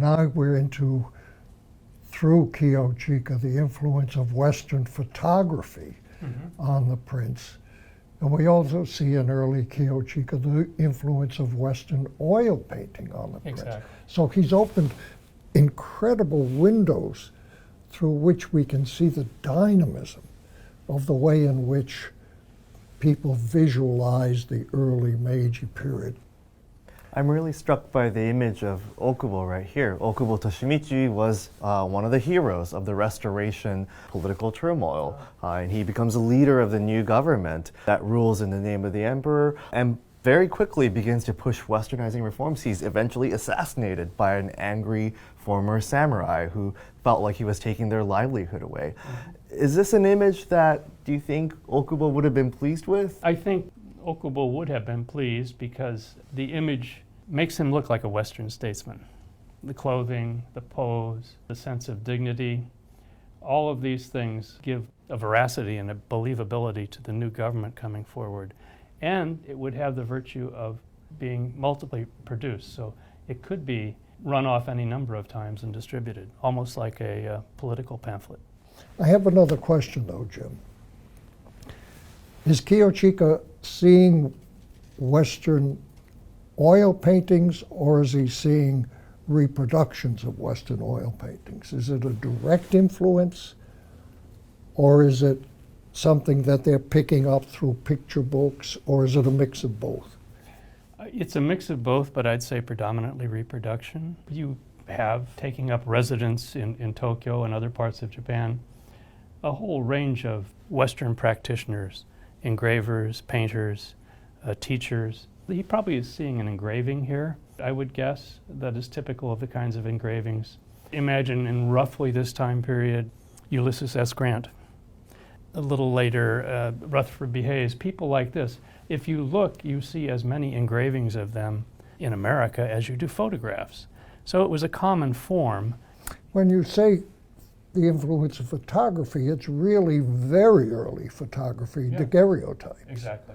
now we're into, through Kiyoshika, the influence of Western photography on the prints. And we also see in early Kiyoshika the influence of Western oil painting on the prints. Exactly. So he's opened incredible windows through which we can see the dynamism of the way in which people visualize the early Meiji period. I'm really struck by the image of Okubo right here. Okubo Toshimichi was one of the heroes of the Restoration political turmoil, and he becomes a leader of the new government that rules in the name of the emperor and very quickly begins to push westernizing reforms. He's eventually assassinated by an angry former samurai who felt like he was taking their livelihood away. Is this an image that, do you think, Okubo would have been pleased with? I think Okubo would have been pleased because the image makes him look like a Western statesman. The clothing, the pose, the sense of dignity, all of these things give a veracity and a believability to the new government coming forward. And it would have the virtue of being multiply produced. So it could be run off any number of times and distributed, almost like a political pamphlet. I have another question though, Jim. Is Kiyoshika seeing Western oil paintings, or is he seeing reproductions of Western oil paintings? Is it a direct influence, or is it something that they're picking up through picture books, or is it a mix of both? It's a mix of both, but I'd say predominantly reproduction. You have, taking up residence in Tokyo and other parts of Japan, a whole range of Western practitioners, engravers, painters, teachers. He probably is seeing an engraving here, I would guess, that is typical of the kinds of engravings. Imagine in roughly this time period, Ulysses S. Grant. A little later, Rutherford B. Hayes, people like this. If you look, you see as many engravings of them in America as you do photographs. So it was a common form. When you say the influence of photography, it's really very early photography, daguerreotypes. Exactly.